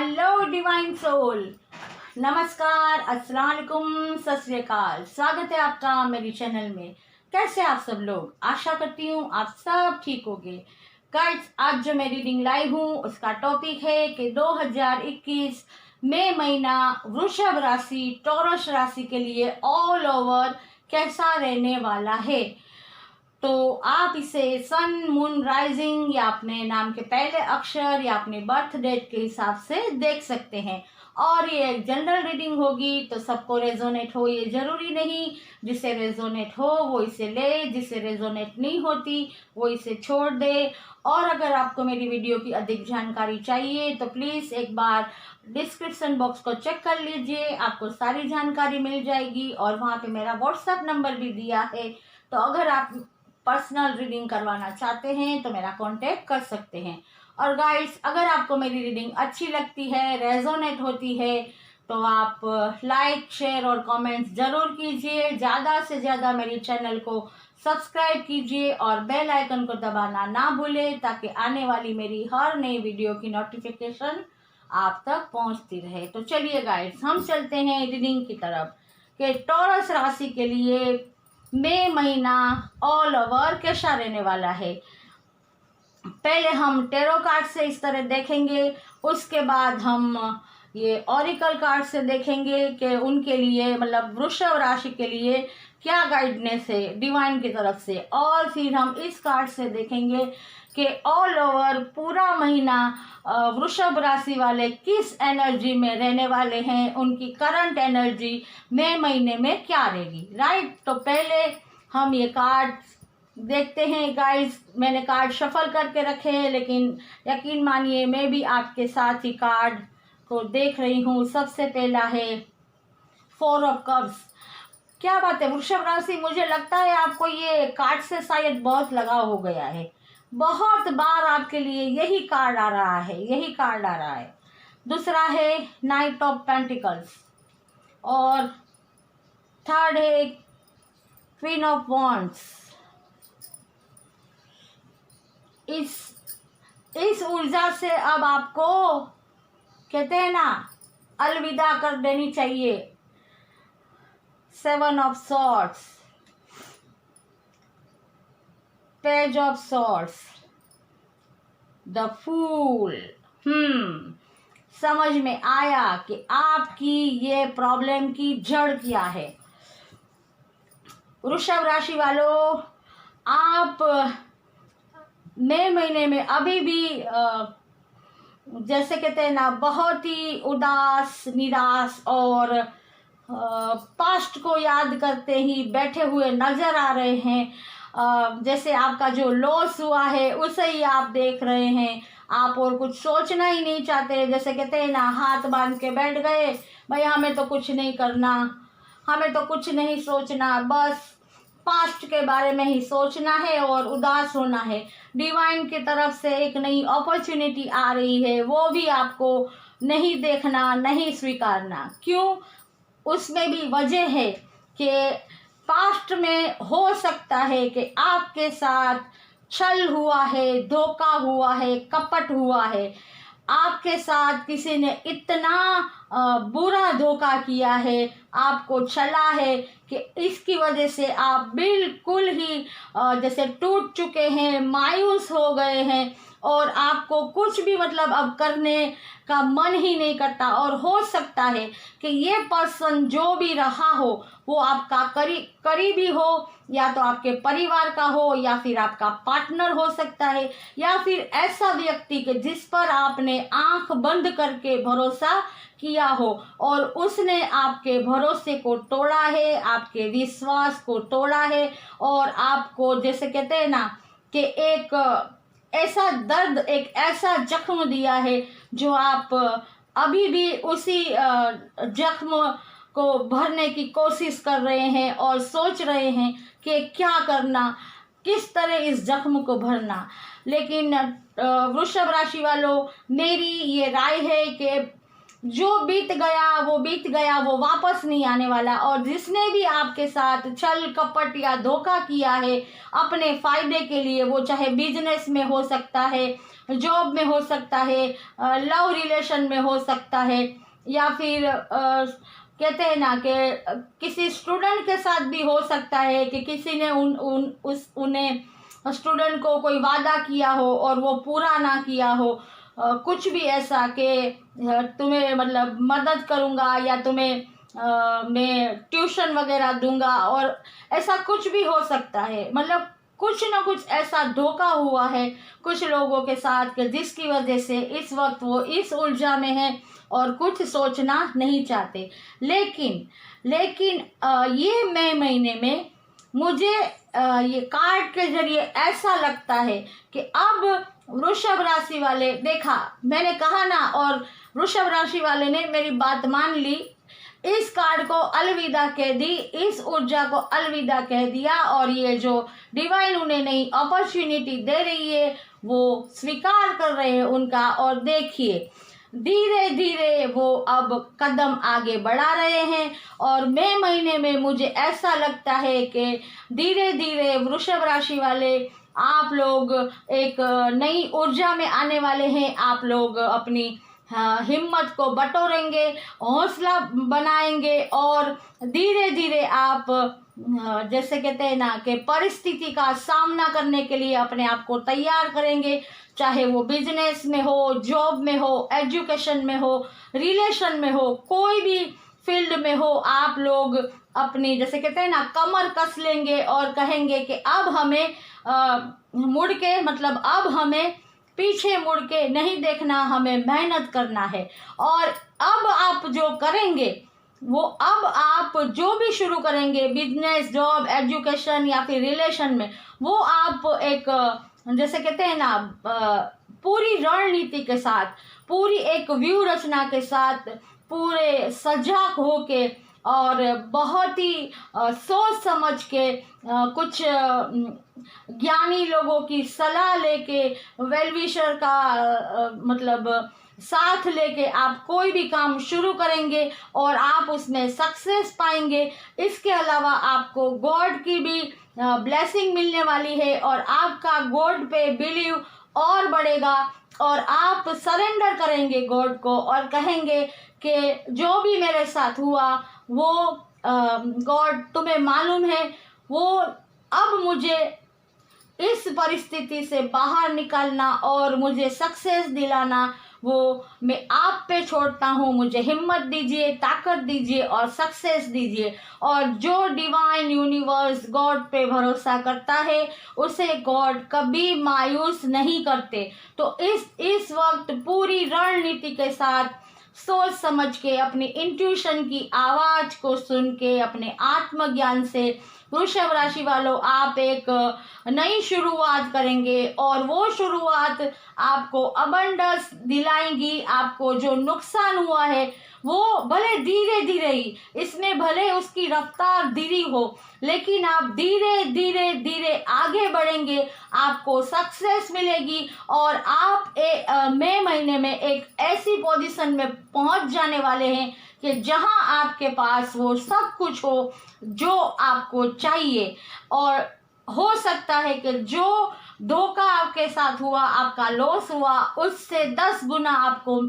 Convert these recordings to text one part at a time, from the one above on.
Hello divine soul, नमस्कार, अस्सलाम वालेकुम, सत श्री अकाल। स्वागत है आपका मेरी चैनल में। कैसे आप सब लोग? आशा करती हूँ आप सब ठीक होंगे। गाइस, आज जो मैं रीडिंग लाई हूँ उसका टॉपिक है कि 2021 मई महीना वृषभ राशि, टॉरस राशि के लिए ऑल ओवर कैसा रहने वाला है। तो आप इसे सन, मून, राइजिंग या अपने नाम के पहले अक्षर या अपने बर्थ डेट के हिसाब से देख सकते हैं। और ये एक जनरल रीडिंग होगी, तो सबको रेजोनेट हो ये जरूरी नहीं। जिसे रेजोनेट हो वो इसे ले, जिसे रेजोनेट नहीं होती वो इसे छोड़ दे। और अगर आपको मेरी वीडियो की अधिक जानकारी चाहिए तो प्लीज़ एक बार डिस्क्रिप्शन बॉक्स को चेक कर लीजिए, आपको सारी जानकारी मिल जाएगी। और वहाँ पे मेरा व्हाट्सएप नंबर भी दिया है, तो अगर आप पर्सनल रीडिंग करवाना चाहते हैं तो मेरा कांटेक्ट कर सकते हैं। और गाइस, अगर आपको मेरी रीडिंग अच्छी लगती है, रेजोनेट होती है, तो आप लाइक, शेयर और कमेंट्स जरूर कीजिए। ज़्यादा से ज़्यादा मेरे चैनल को सब्सक्राइब कीजिए और बेल आइकन को दबाना ना भूलें, ताकि आने वाली मेरी हर नई वीडियो की नोटिफिकेशन आप तक पहुंचती रहे। तो चलिए गाइस, हम चलते हैं रीडिंग की तरफ कि टॉरस राशि के लिए मई महीना ऑल ओवर कैसा रहने वाला है। पहले हम टेरो कार्ड से इस तरह देखेंगे, उसके बाद हम ये ऑरिकल कार्ड से देखेंगे कि उनके लिए, मतलब वृषभ राशि के लिए क्या गाइडनेस है डिवाइन की तरफ से। और फिर हम इस कार्ड से देखेंगे कि ऑल ओवर पूरा महीना वृषभ राशि वाले किस एनर्जी में रहने वाले हैं, उनकी करंट एनर्जी मई महीने में क्या रहेगी। राइट, तो पहले हम ये कार्ड देखते हैं। गाइस, मैंने कार्ड शफल करके रखे हैं, लेकिन यकीन मानिए मैं भी आपके साथ ही कार्ड को देख रही हूँ। सबसे पहला है 4 ऑफ कप्स। क्या बात है वृषभ राशि, मुझे लगता है आपको ये कार्ड से शायद बहुत लगाव हो गया है। बहुत बार आपके लिए यही कार्ड आ रहा है, यही कार्ड आ रहा है। दूसरा है नाइट ऑफ पेंटिकल्स और थर्ड है क्वीन ऑफ वॉन्ड्स। इस ऊर्जा से अब आपको, कहते हैं ना, अलविदा कर देनी चाहिए। 7 of swords, page of swords, the fool. समझ में आया कि आपकी ये प्रॉब्लम की जड़ क्या है। वृषभ राशि वालों, आप मई महीने में अभी भी जैसे कहते हैं ना, बहुत ही उदास, निराश और पास्ट को याद करते ही बैठे हुए नजर आ रहे हैं। जैसे आपका जो लॉस हुआ है उसे ही आप देख रहे हैं, आप और कुछ सोचना ही नहीं चाहते। जैसे कहते हैं ना, हाथ बांध के बैठ गए, भाई हमें तो कुछ नहीं करना, हमें तो कुछ नहीं सोचना, बस पास्ट के बारे में ही सोचना है और उदास होना है। डिवाइन की तरफ से एक नई अपॉर्चुनिटी आ रही है, वो भी आपको नहीं देखना, नहीं स्वीकारना। क्यों? उसमें भी वजह है कि पास्ट में हो सकता है कि आपके साथ छल हुआ है, धोखा हुआ है, कपट हुआ है। आपके साथ किसी ने इतना बुरा धोखा किया है, आपको छला है कि इसकी वजह से आप बिल्कुल ही जैसे टूट चुके हैं, मायूस हो गए हैं और आपको कुछ भी मतलब अब करने का मन ही नहीं करता। और हो सकता है कि ये पर्सन जो भी रहा हो वो आपका करीबी हो, या तो आपके परिवार का हो, या फिर आपका पार्टनर हो सकता है, या फिर ऐसा व्यक्ति के जिस पर आपने आंख बंद करके भरोसा किया हो और उसने आपके भरोसे को तोड़ा है, आपके विश्वास को तोड़ा है और आपको, जैसे कहते हैं ना, कि एक ऐसा दर्द, एक ऐसा जख्म दिया है जो आप अभी भी उसी जख्म को भरने की कोशिश कर रहे हैं और सोच रहे हैं कि क्या करना, किस तरह इस जख्म को भरना। लेकिन वृषभ राशि वालों, मेरी ये राय है कि जो बीत गया वो बीत गया, वो वापस नहीं आने वाला। और जिसने भी आपके साथ छल कपट या धोखा किया है अपने फायदे के लिए, वो चाहे बिजनेस में हो सकता है, जॉब में हो सकता है, लव रिलेशन में हो सकता है, या फिर कहते हैं ना कि किसी स्टूडेंट के साथ भी हो सकता है कि किसी ने उन्हें स्टूडेंट को कोई वादा किया हो और वो पूरा ना किया हो, कुछ भी ऐसा कि तुम्हें मतलब मदद करूँगा या तुम्हें मैं ट्यूशन वगैरह दूंगा, और ऐसा कुछ भी हो सकता है। मतलब कुछ ना कुछ ऐसा धोखा हुआ है कुछ लोगों के साथ कि जिसकी वजह से इस वक्त वो इस ऊर्जा में है और कुछ सोचना नहीं चाहते। लेकिन ये मई महीने में मुझे ये कार्ड के जरिए ऐसा लगता है कि अब वृषभ राशि वाले, देखा मैंने कहा ना, और वृषभ राशि वाले ने मेरी बात मान ली, इस कार्ड को अलविदा कह दी, इस ऊर्जा को अलविदा कह दिया, और ये जो डिवाइन उन्हें नई अपॉर्चुनिटी दे रही है वो स्वीकार कर रहे हैं उनका। और देखिए धीरे धीरे वो अब कदम आगे बढ़ा रहे हैं, और मई महीने में मुझे ऐसा लगता है कि धीरे धीरे वृषभ राशि वाले आप लोग एक नई ऊर्जा में आने वाले हैं। आप लोग अपनी हिम्मत को बटोरेंगे, हौसला बनाएंगे, और धीरे धीरे आप जैसे कहते हैं ना कि परिस्थिति का सामना करने के लिए अपने आप को तैयार करेंगे, चाहे वो बिजनेस में हो, जॉब में हो, एजुकेशन में हो, रिलेशन में हो, कोई भी फील्ड में हो। आप लोग अपनी जैसे कहते हैं ना कमर कस लेंगे और कहेंगे कि अब हमें मुड़ के मतलब अब हमें पीछे मुड़ के नहीं देखना, हमें मेहनत करना है। और अब आप जो करेंगे वो, अब आप जो भी शुरू करेंगे बिजनेस, जॉब, एजुकेशन या फिर रिलेशन में, वो आप एक जैसे कहते हैं ना पूरी रणनीति के साथ, पूरी एक व्यू रचना के साथ, पूरे सजग होके और बहुत ही सोच समझ के कुछ ज्ञानी लोगों की सलाह लेके, वेलविशर का मतलब साथ लेके आप कोई भी काम शुरू करेंगे और आप उसमें सक्सेस पाएंगे। इसके अलावा आपको गॉड की भी ब्लेसिंग मिलने वाली है, और आपका गॉड पे बिलीव और बढ़ेगा, और आप सरेंडर करेंगे गॉड को और कहेंगे कि जो भी मेरे साथ हुआ वो गॉड तुम्हें मालूम है, वो अब मुझे इस परिस्थिति से बाहर निकालना और मुझे सक्सेस दिलाना वो मैं आप पे छोड़ता हूँ। मुझे हिम्मत दीजिए, ताकत दीजिए और सक्सेस दीजिए। और जो डिवाइन यूनिवर्स गॉड पे भरोसा करता है उसे गॉड कभी मायूस नहीं करते। तो इस वक्त पूरी रणनीति के साथ सोच समझ के, अपनी इंट्यूशन की आवाज को सुन के, अपने आत्मज्ञान से वृषभ राशि वालों आप एक नई शुरुआत करेंगे, और वो शुरुआत आपको अबंडेंस दिलाएंगी। आपको जो नुकसान हुआ है वो भले धीरे धीरे ही, इसमें भले उसकी रफ्तार धीरे हो, लेकिन आप धीरे धीरे धीरे आगे बढ़ेंगे, आपको सक्सेस मिलेगी, और आप मई महीने में एक ऐसी पोजीशन में पहुंच जाने वाले हैं कि जहां आपके पास वो सब कुछ हो जो आपको चाहिए। और हो सकता है कि जो धोखा आपके साथ हुआ, आपका लॉस हुआ, उससे 10 गुना आपको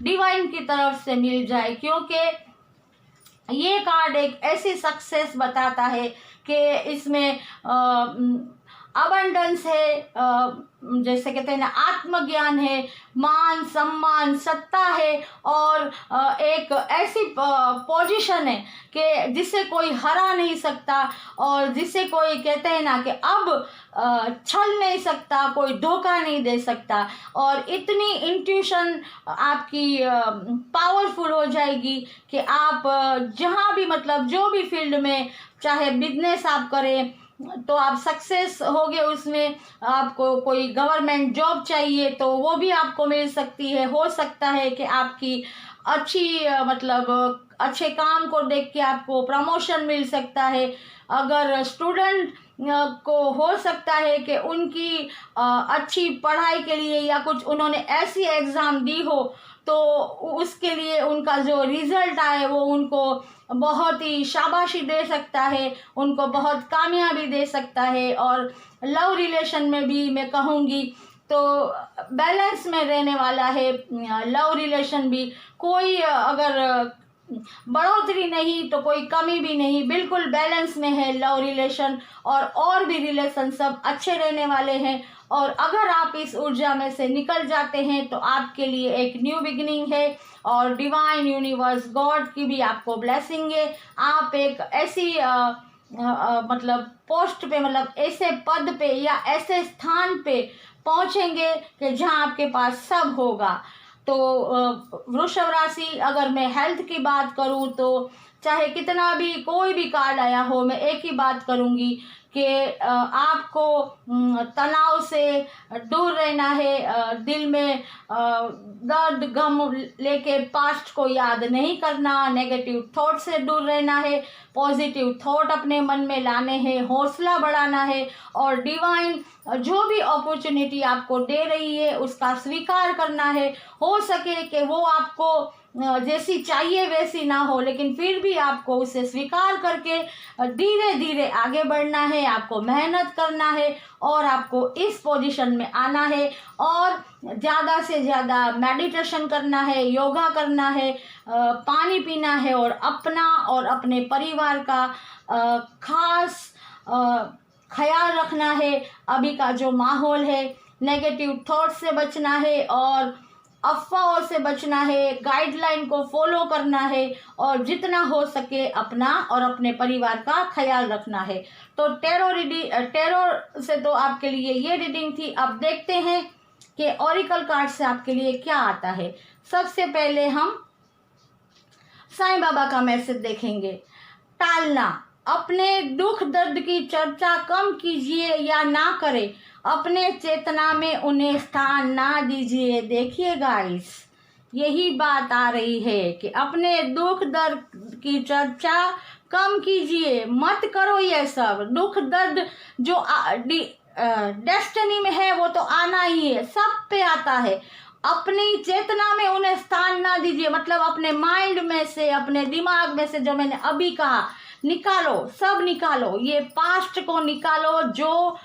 डिवाइन की तरफ से मिल जाए, क्योंकि ये कार्ड एक ऐसी सक्सेस बताता है कि इसमें अबंडेंस है, जैसे कहते हैं ना आत्मज्ञान है, मान सम्मान, सत्ता है, और एक ऐसी पोजीशन है कि जिसे कोई हरा नहीं सकता, और जिसे कोई कहते हैं ना कि अब छल नहीं सकता, कोई धोखा नहीं दे सकता। और इतनी इंट्यूशन आपकी पावरफुल हो जाएगी कि आप जहाँ भी मतलब जो भी फील्ड में, चाहे बिजनेस आप करें तो आप सक्सेस होगे उसमें। आपको कोई गवर्नमेंट जॉब चाहिए तो वो भी आपको मिल सकती है। हो सकता है कि आपकी अच्छी मतलब अच्छे काम को देख के आपको प्रमोशन मिल सकता है। अगर स्टूडेंट को हो सकता है कि उनकी अच्छी पढ़ाई के लिए या कुछ उन्होंने ऐसी एग्ज़ाम दी हो तो उसके लिए उनका जो रिज़ल्ट आए वो उनको बहुत ही शाबाशी दे सकता है, उनको बहुत कामयाबी दे सकता है। और लव रिलेशन में भी मैं कहूँगी तो बैलेंस में रहने वाला है लव रिलेशन भी। कोई अगर बढ़ोतरी नहीं तो कोई कमी भी नहीं, बिल्कुल बैलेंस में है लव रिलेशन। और भी रिलेशन सब अच्छे रहने वाले हैं। और अगर आप इस ऊर्जा में से निकल जाते हैं तो आपके लिए एक न्यू बिगिनिंग है और डिवाइन यूनिवर्स गॉड की भी आपको ब्लेसिंग है। आप एक ऐसी मतलब पोस्ट पे, मतलब ऐसे पद पे या ऐसे स्थान पे पहुंचेंगे कि जहां आपके पास सब होगा। तो वृषभ राशि, अगर मैं हेल्थ की बात करूं तो चाहे कितना भी कोई भी कार्ड आया हो, मैं एक ही बात करूंगी कि आपको तनाव से दूर रहना है। दिल में दर्द गम लेके पास्ट को याद नहीं करना, नेगेटिव थॉट से दूर रहना है, पॉजिटिव थॉट अपने मन में लाने हैं, हौसला बढ़ाना है और डिवाइन जो भी अपॉर्चुनिटी आपको दे रही है उसका स्वीकार करना है। हो सके कि वो आपको जैसी चाहिए वैसी ना हो, लेकिन फिर भी आपको उसे स्वीकार करके धीरे धीरे आगे बढ़ना है, आपको मेहनत करना है और आपको इस पोजीशन में आना है। और ज़्यादा से ज़्यादा मेडिटेशन करना है, योगा करना है, पानी पीना है और अपना और अपने परिवार का खास ख्याल रखना है। अभी का जो माहौल है, नेगेटिव थॉट से बचना है और अफवाहों से बचना है, गाइडलाइन को फॉलो करना है और जितना हो सके अपना और अपने परिवार का ख्याल रखना है। तो टेरो से तो आपके लिए ये रीडिंग थी। अब देखते हैं कि ओरिकल कार्ड से आपके लिए क्या आता है। सबसे पहले हम साईं बाबा का मैसेज देखेंगे। टालना, अपने दुख दर्द की चर्चा कम कीजिए या ना करें, अपने चेतना में उन्हें स्थान ना दीजिए। देखिए गाइस, यही बात आ रही है कि अपने दुख दर्द की चर्चा कम कीजिए, मत करो ये सब। दुख दर्द जो डेस्टिनी में है वो तो आना ही है, सब पे आता है। अपनी चेतना में उन्हें स्थान ना दीजिए, मतलब अपने माइंड में से, अपने दिमाग में से जो मैंने अभी कहा निकालो, सब निकालो। ये पास्ट को निकालो जो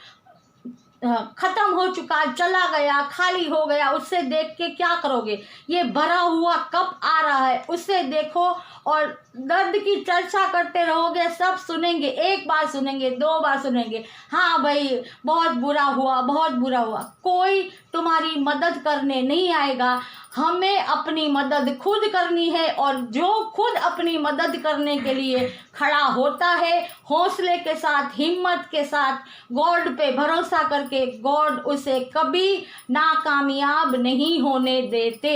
खत्म हो चुका, चला गया, खाली हो गया। उससे देख के क्या करोगे? ये भरा हुआ कप आ रहा है, उससे देखो और दर्द की चर्चा करते रहोगे। सब सुनेंगे, एक बार सुनेंगे, दो बार सुनेंगे, हाँ भाई बहुत बुरा हुआ, बहुत बुरा हुआ। कोई तुम्हारी मदद करने नहीं आएगा। हमें अपनी मदद खुद करनी है और जो खुद अपनी मदद करने के लिए खड़ा होता है, हौसले के साथ, हिम्मत के साथ, गॉड पे भरोसा करके, गॉड उसे कभी नाकामयाब नहीं होने देते।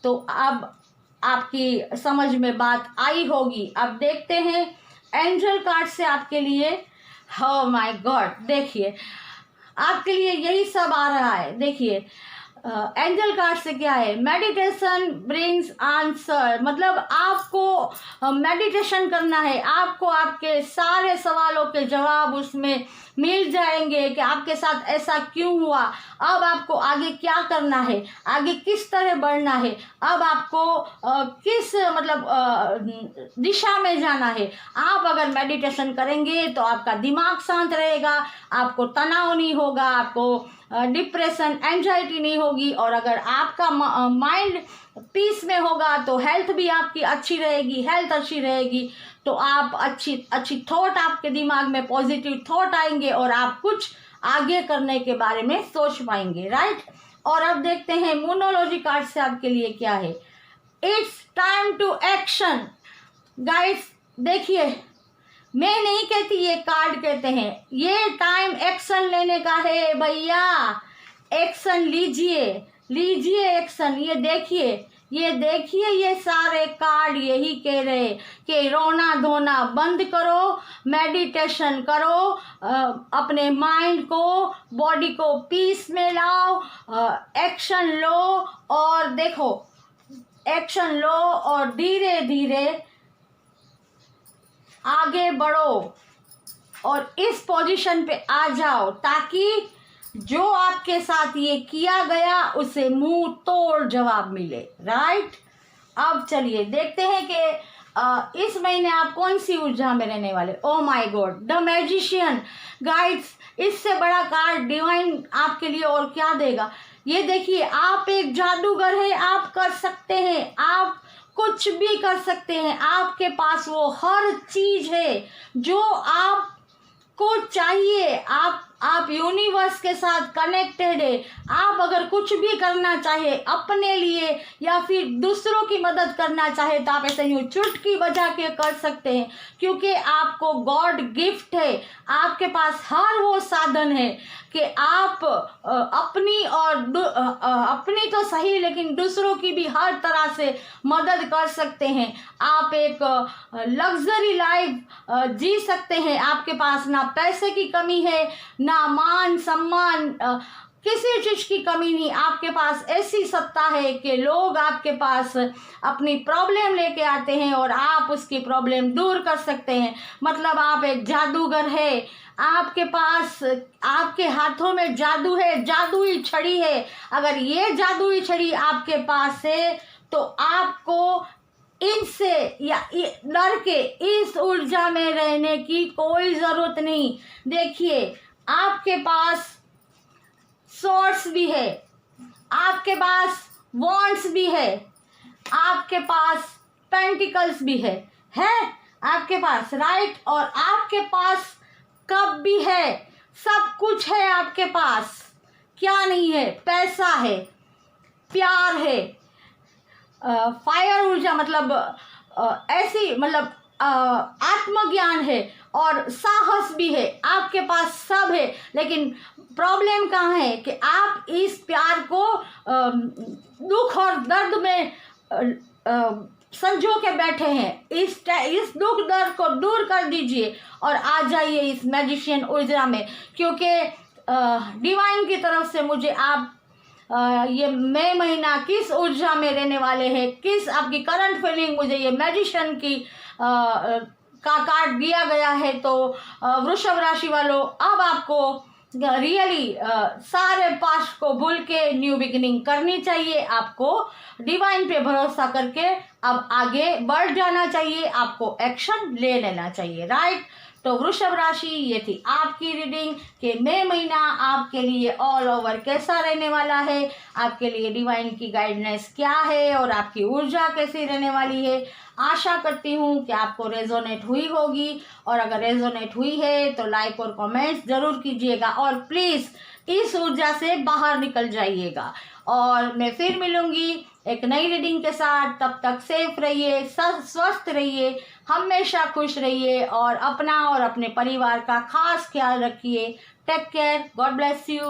तो अब आपकी समझ में बात आई होगी। अब देखते हैं एंजल कार्ड से आपके लिए। हो माय गॉड, देखिए आपके लिए यही सब आ रहा है। देखिए एंजल कार्ड से क्या है, मेडिटेशन ब्रिंग्स आंसर, मतलब आपको मेडिटेशन करना है, आपको आपके सारे सवालों के जवाब उसमें मिल जाएंगे कि आपके साथ ऐसा क्यों हुआ, अब आपको आगे क्या करना है, आगे किस तरह बढ़ना है, अब आपको किस मतलब दिशा में जाना है। आप अगर मेडिटेशन करेंगे तो आपका दिमाग शांत रहेगा, आपको तनाव नहीं होगा, आपको डिप्रेशन, एंजाइटी नहीं होगी। और अगर आपका माइंड पीस में होगा तो हेल्थ भी आपकी अच्छी रहेगी, हेल्थ अच्छी रहेगी तो आप अच्छी थॉट, आपके दिमाग में पॉजिटिव थॉट आएंगे और आप कुछ आगे करने के बारे में सोच पाएंगे, राइट। और अब देखते हैं मोनोलॉजी कार्ड से आपके लिए क्या है। It's time to action. Guys देखिए, मैं नहीं कहती, ये कार्ड कहते हैं, ये टाइम एक्शन लेने का है भैया। एक्शन लीजिए, लीजिए एक्शन। ये देखिए ये सारे कार्ड यही कह रहे कि रोना धोना बंद करो, मेडिटेशन करो, अपने माइंड को, बॉडी को पीस में लाओ, एक्शन लो और देखो, एक्शन लो और धीरे धीरे आगे बढ़ो। और इस पोजीशन पे आ जाओ ताकि जो आपके साथ ये किया गया उसे मुंह तोड़ जवाब मिले। राइट, अब चलिए देखते हैं कि इस महीने आप कौन सी ऊर्जा में रहने वाले। Oh my God, the magician. Guides, इससे बड़ा कार्ड डिवाइन आपके लिए और क्या देगा। ये देखिए, आप एक जादूगर है, आप कर सकते हैं, आप कुछ भी कर सकते हैं। आपके पास वो हर चीज है जो आपको चाहिए। आप यूनिवर्स के साथ कनेक्टेड है। आप अगर कुछ भी करना चाहे अपने लिए या फिर दूसरों की मदद करना चाहे तो आप ऐसे यूँ चुटकी बजा के कर सकते हैं, क्योंकि आपको गॉड गिफ्ट है। आपके पास हर वो साधन है कि आप अपनी तो सही लेकिन दूसरों की भी हर तरह से मदद कर सकते हैं। आप एक लग्जरी लाइफ जी सकते हैं। आपके पास ना पैसे की कमी है, ना मान सम्मान, किसी चीज की कमी नहीं। आपके पास ऐसी सत्ता है कि लोग आपके पास अपनी प्रॉब्लम लेके आते हैं और आप उसकी प्रॉब्लम दूर कर सकते हैं। मतलब आप एक जादूगर है। आपके पास, आपके हाथों में जादू है, जादुई छड़ी है। अगर ये जादुई छड़ी आपके पास है तो आपको इनसे या डर के इस ऊर्जा में रहने की कोई जरूरत नहीं। देखिए, आपके पास सोर्स भी है, आपके पास वॉन्ड्स भी है, आपके पास पेंटिकल्स भी है आपके पास। राइट, और आपके पास कप भी है। सब कुछ है आपके पास। क्या नहीं है? पैसा है, प्यार है, फायर ऊर्जा मतलब ऐसी मतलब आत्मज्ञान है और साहस भी है। आपके पास सब है, लेकिन प्रॉब्लम कहाँ है कि आप इस प्यार को दुख और दर्द में संजो के बैठे हैं। इस दुख दर्द को दूर कर दीजिए और आ जाइए इस मैजिशियन ऊर्जा में, क्योंकि डिवाइन की तरफ से मुझे आप ये मई महीना किस ऊर्जा में रहने वाले हैं, किस आपकी करंट फीलिंग, मुझे ये मैजिशियन की का कार्ड दिया गया है। तो वृषभ राशि वालों, अब आपको रियली सारे पास्ट को भूल के न्यू बिगिनिंग करनी चाहिए। आपको डिवाइन पे भरोसा करके अब आगे बढ़ जाना चाहिए। आपको एक्शन ले लेना चाहिए। राइट, तो वृषभ राशि, ये थी आपकी रीडिंग कि मई महीना आपके लिए ऑल ओवर कैसा रहने वाला है, आपके लिए डिवाइन की गाइडेंस क्या है और आपकी ऊर्जा कैसी रहने वाली है। आशा करती हूँ कि आपको रेजोनेट हुई होगी, और अगर रेजोनेट हुई है तो लाइक और कमेंट्स जरूर कीजिएगा और प्लीज़ इस ऊर्जा से बाहर निकल जाइएगा। और मैं फिर मिलूंगी एक नई रीडिंग के साथ। तब तक सेफ रहिए, स्वस्थ रहिए, हमेशा खुश रहिए और अपना और अपने परिवार का खास ख्याल रखिए। Take care, God bless you.